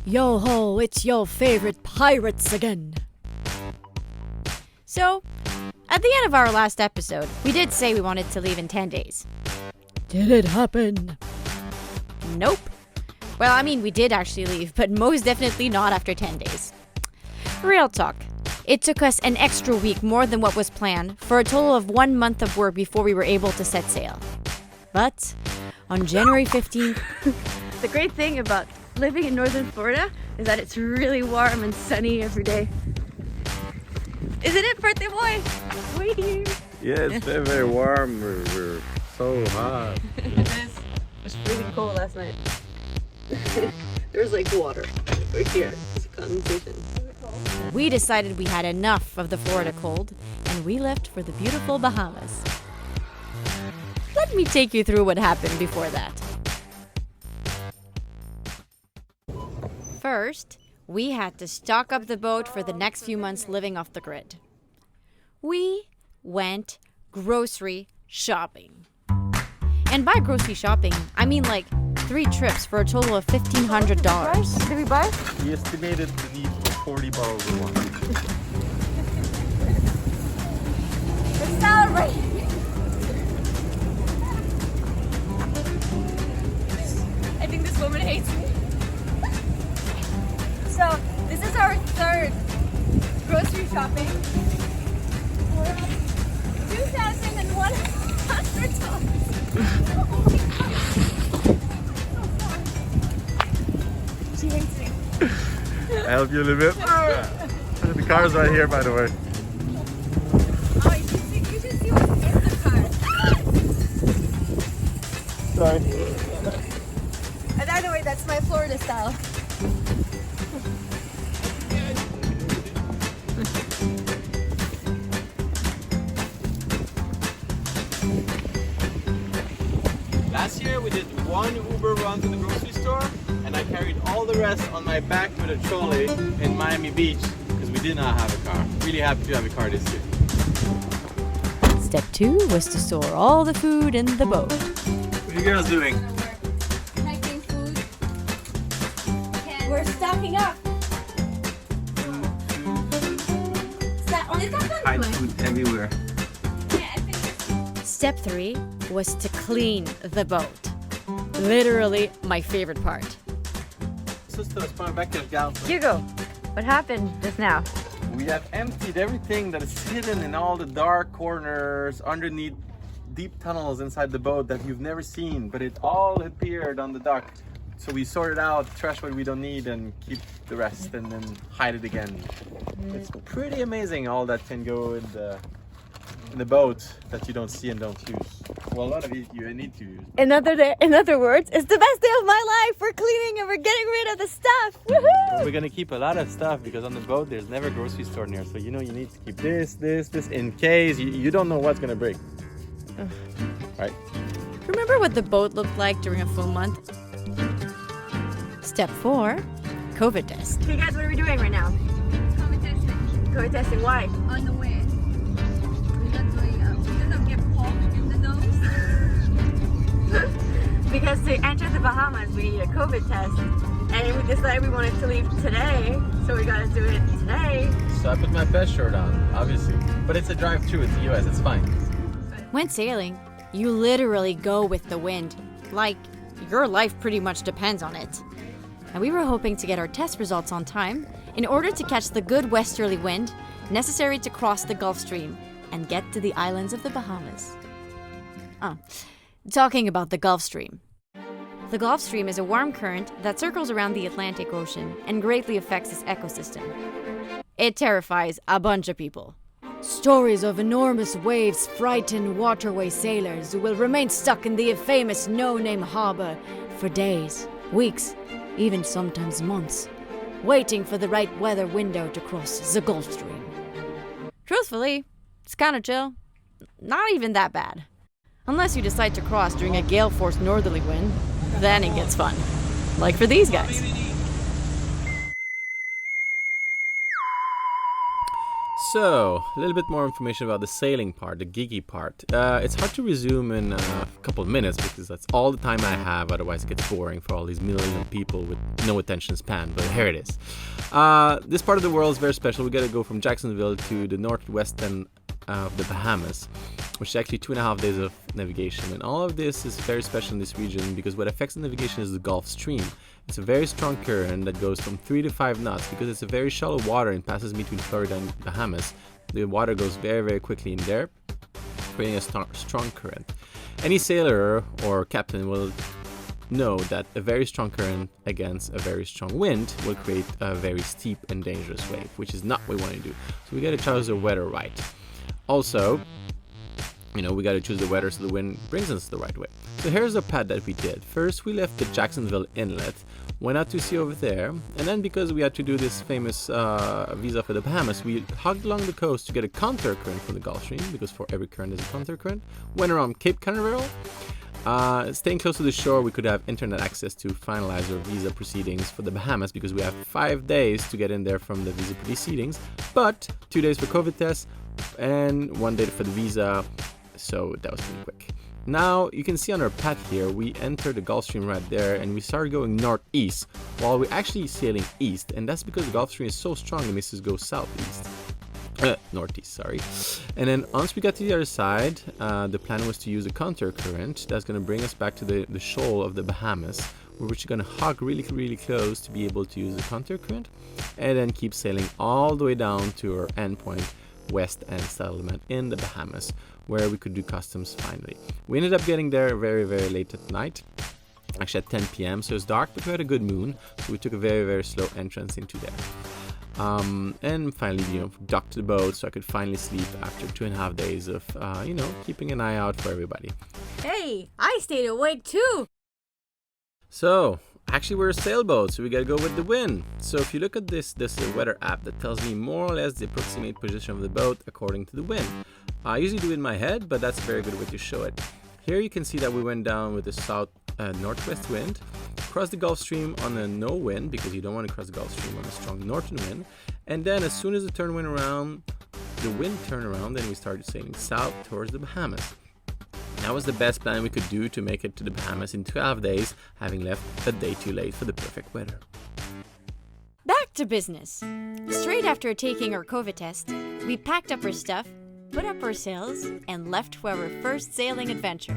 Yo ho, it's your favorite pirates again. So, at the end of our last episode, we did say we wanted to leave in 10 days. Did it happen? Nope. Well, I mean, we did actually leave, but most definitely not after 10 days. Real talk. It took us an extra week more than what was planned, for a total of 1 month of work before we were able to set sail. But, on January 15th... The great thing about living in northern Florida is that it's really warm and sunny every day. Isn't it, birthday boy? Wee! Yeah, it's very, very warm. We're so hot. It is. It was really cold last night. There's like water right here. It's condensation. We decided we had enough of the Florida cold, and we left for the beautiful Bahamas. Let me take you through what happened before that. First, we had to stock up the boat for the next few months living off the grid. We went grocery shopping. And by grocery shopping, I mean like 3 trips for a total of $1,500. Did we buy? We estimated the need for 40 bottles of wine. Let's celebrate! I think this woman hates me. So, this is our 3rd grocery shopping. We're at $2,100. She hates me. I help you a little bit. The car's right here, by the way. Oh, you should see what's in the car. Sorry. And by the way, that's my Florida style. Last year we did 1 Uber run to the grocery store, and I carried all the rest on my back with a trolley in Miami Beach because we did not have a car. Really happy to have a car this year. Step 2 was to store all the food in the boat. What are you girls doing? Packing food. We're stocking up. Hide food everywhere. Step 3 was to clean the boat. Literally my favorite part. Hugo, what happened just now? We have emptied everything that is hidden in all the dark corners underneath deep tunnels inside the boat that you've never seen, but it all appeared on the dock. So we sorted out, trash what we don't need, and keep the rest, and then hide it again. It's pretty amazing all that can go in the boat that you don't see and don't use. Well, a lot of it you need to use. In other words, it's the best day of my life. We're cleaning and we're getting rid of the stuff. Woohoo! We're gonna keep a lot of stuff because on the boat there's never a grocery store near. So you know you need to keep this in case you don't know what's gonna break. Right? Remember what the boat looked like during a full month? Step 4, COVID test. Hey guys, what are we doing right now? COVID testing. COVID testing. Why? On the way. We're not doing because of get poked in the nose. Because to enter the Bahamas, we need a COVID test. And we decided we wanted to leave today, so we gotta do it today. So I put my best shirt on, obviously. But it's a drive-through, it's the US, it's fine. When sailing, you literally go with the wind. Like, your life pretty much depends on it. And we were hoping to get our test results on time in order to catch the good westerly wind necessary to cross the Gulf Stream and get to the islands of the Bahamas. Talking about the Gulf Stream. The Gulf Stream is a warm current that circles around the Atlantic Ocean and greatly affects its ecosystem. It terrifies a bunch of people. Stories of enormous waves frighten waterway sailors who will remain stuck in the famous no-name harbor for days, weeks, even sometimes months, waiting for the right weather window to cross the Gulf Stream. Truthfully, it's kind of chill. Not even that bad. Unless you decide to cross during a gale-force northerly wind, then it gets fun. Like for these guys. So, a little bit more information about the sailing part, the giggy part. It's hard to resume in a couple of minutes because that's all the time I have, otherwise it gets boring for all these million people with no attention span, but here it is. This part of the world is very special. We gotta go from Jacksonville to the northwest end of the Bahamas, which is actually 2.5 days of navigation. And all of this is very special in this region because what affects the navigation is the Gulf Stream. It's a very strong current that goes from 3 to 5 knots because it's a very shallow water and passes between Florida and Bahamas. The water goes very, very quickly in there, creating a strong current. Any sailor or captain will know that a very strong current against a very strong wind will create a very steep and dangerous wave, which is not what we want to do. So we got to choose the weather right. Also, we got to choose the weather so the wind brings us the right way. So here's the path that we did. First, we left the Jacksonville Inlet, went out to sea over there, and then because we had to do this famous visa for the Bahamas, we hugged along the coast to get a counter current from the Gulf Stream, because for every current there's a counter current. Went around Cape Canaveral. Staying close to the shore, we could have internet access to finalize our visa proceedings for the Bahamas because we have 5 days to get in there from the visa proceedings, but 2 days for COVID tests and 1 day for the visa, so that was pretty quick. Now you can see on our path here, we entered the Gulf Stream right there and we started going northeast while we're actually sailing east, and that's because the Gulf Stream is so strong it makes us go southeast. Northeast, sorry. And then once we got to the other side, the plan was to use a counter current that's going to bring us back to the shoal of the Bahamas, where we're going to hug really, really close to be able to use the counter current, and then keep sailing all the way down to our endpoint, West End Settlement in the Bahamas, where we could do customs finally. We ended up getting there very, very late at night, actually at 10 p.m. So it's dark, but we had a good moon, so we took a very, very slow entrance into there. And finally, docked the boat so I could finally sleep after 2.5 days of, keeping an eye out for everybody. Hey, I stayed awake too! So, actually we're a sailboat, so we gotta go with the wind. So if you look at this weather app that tells me more or less the approximate position of the boat according to the wind. I usually do it in my head, but that's a very good way to show it. Here you can see that we went down with the south northwest wind, crossed the Gulf Stream on a no wind because you don't want to cross the Gulf Stream on a strong northern wind, and then as soon as the wind turned around, then we started sailing south towards the Bahamas. That was the best plan we could do to make it to the Bahamas in 12 days, having left a day too late for the perfect weather. Back to business. Straight after taking our COVID test, we packed up our stuff, put up our sails, and left for our first sailing adventure,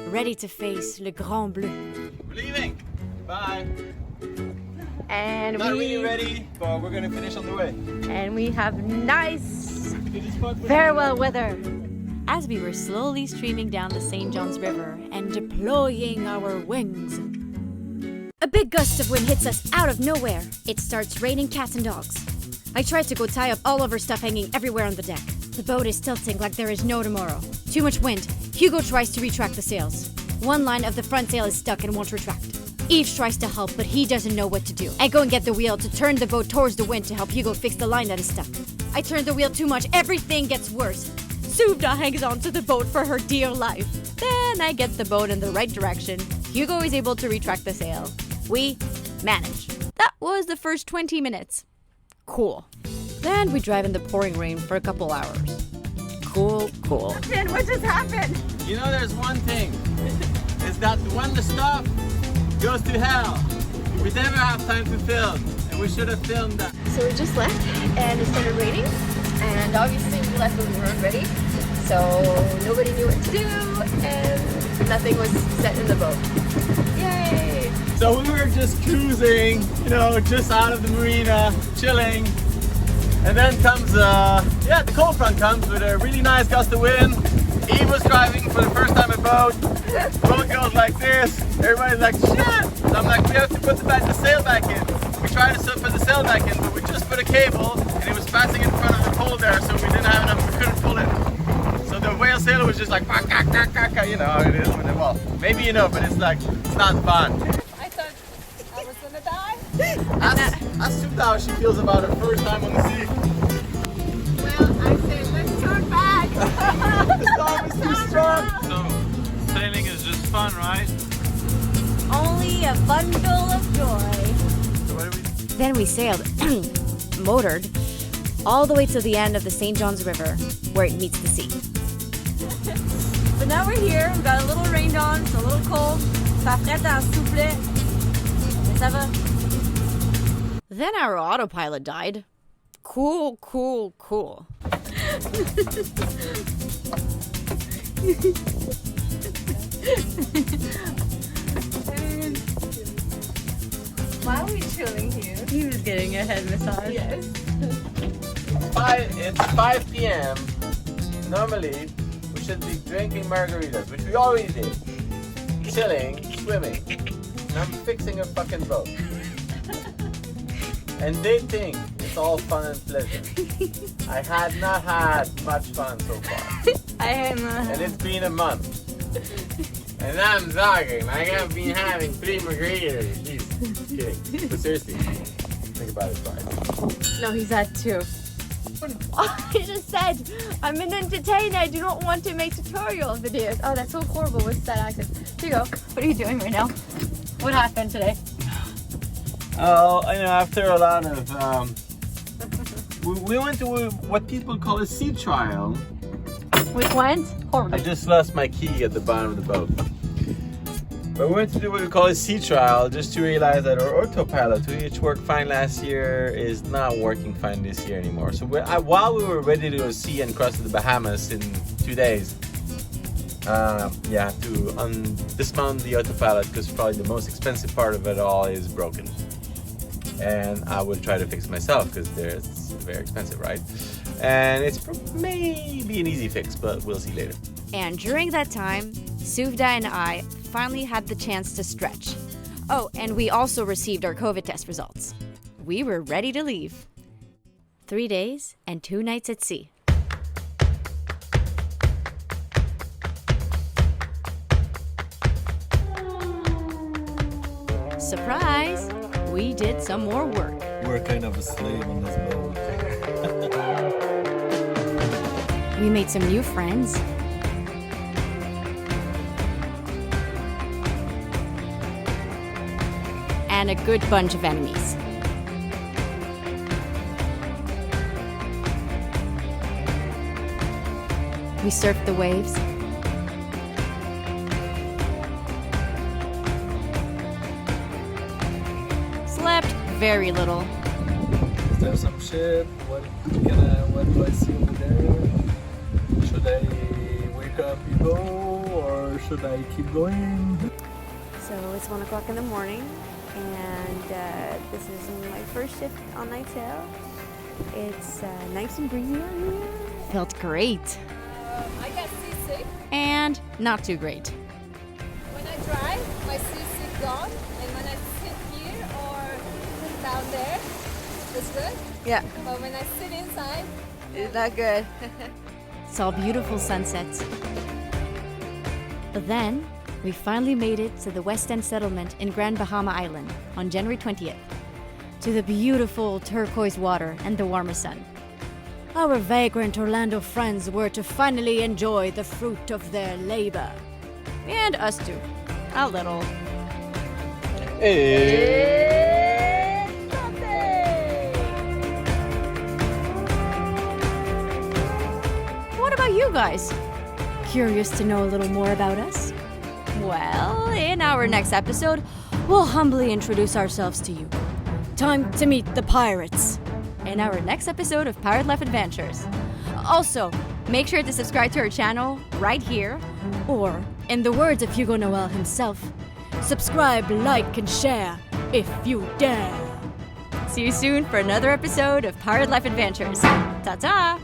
ready to face Le Grand Bleu. We're leaving. Bye. And Not really ready, but we're gonna finish on the way. And we have nice farewell weather. As we were slowly streaming down the St. John's River and deploying our wings, a big gust of wind hits us out of nowhere. It starts raining cats and dogs. I tried to go tie up all of our stuff hanging everywhere on the deck. The boat is tilting like there is no tomorrow. Too much wind. Hugo tries to retract the sails. One line of the front sail is stuck and won't retract. Yves tries to help, but he doesn't know what to do. I go and get the wheel to turn the boat towards the wind to help Hugo fix the line that is stuck. I turn the wheel too much. Everything gets worse. Subda hangs on to the boat for her dear life. Then I get the boat in the right direction. Hugo is able to retract the sail. We manage. That was the first 20 minutes. Cool. Then we drive in the pouring rain for a couple hours. Cool. And what just happened? There's one thing. Is that when the stuff goes to hell, we never have time to film. And we should have filmed that. So we just left and it started raining. And obviously we left when we weren't ready. So nobody knew what to do and nothing was set in the boat. Yay! So we were just cruising, just out of the marina, chilling. And then comes, the cold front comes with a really nice gust of wind. Eve was driving for the first time a boat. The boat goes like this. Everybody's like, shit! So I'm like, we have to put the sail back in. We tried to put the sail back in, but we just put a cable and it was passing in front of the pole there, so we didn't have enough, we couldn't pull it. So the whale sailor was just like, how it is when well, maybe but it's like, it's not fun. I thought I was gonna die. Ask Subda how she feels about her first time on the sea. Well, I say let's turn back. The storm is too strong. So, sailing is just fun, right? Only a bundle of joy. So what do we... Then we sailed, motored, all the way to the end of the St. John's River, where it meets the sea. But now we're here, we've got a little rained on, it's a little cold. Ça frette en soufflet. Mais ça va. Then our autopilot died. Cool. Why are we chilling here? He was getting a head massage. Yes. It's 5 p.m. Normally, we should be drinking margaritas, which we already did. Chilling, swimming. And I'm fixing a fucking boat. And they think it's all fun and pleasant. I had not had much fun so far. And it's been a month. And I'm talking like I've been having 3 margaritas. Jeez, kidding. But seriously, think about it twice. No, he's had 2. I just said, I'm an entertainer. I do not want to make tutorial videos. Oh, that's so horrible with that accent. Here you go. What are you doing right now? What happened today? Oh, after a lot of, we went to what people call a sea trial. Which went? Horrible. I just lost my key at the bottom of the boat. But we went to do what we call a sea trial just to realize that our autopilot, which worked fine last year, is not working fine this year anymore. So while we were ready to go sea and cross to the Bahamas in 2 days, to dismount the autopilot, because probably the most expensive part of it all is broken. And I will try to fix it myself because it's very expensive, right? And it's maybe an easy fix, but we'll see later. And during that time, Suvda and I finally had the chance to stretch. Oh, and we also received our COVID test results. We were ready to leave. 3 days and 2 nights at sea. Surprise! We did some more work. We're kind of a slave on this boat. We made some new friends. And a good bunch of enemies. We surfed the waves. Slept very little. Is there some shit? What do I see over there? Should I wake up and go, or should I keep going? So it's 1 o'clock in the morning, and this is my first shift on night sail. It's nice and breezy out here. Felt great. I get seasick. And not too great. When I drive, my seasick gone, and when I sit here or down there, it's good. Yeah, But when I sit inside, it's not good. Saw beautiful sunsets. But then, we finally made it to the West End settlement in Grand Bahama Island on January 20th, to the beautiful turquoise water and the warmer sun. Our vagrant Orlando friends were to finally enjoy the fruit of their labor. And us too. A little. What about you guys? Curious to know a little more about us? Well, in our next episode, we'll humbly introduce ourselves to you. Time to meet the pirates in our next episode of Pirate Life Adventures. Also, make sure to subscribe to our channel right here, or, in the words of Hugo Noel himself, subscribe, like, and share if you dare. See you soon for another episode of Pirate Life Adventures. Ta-ta!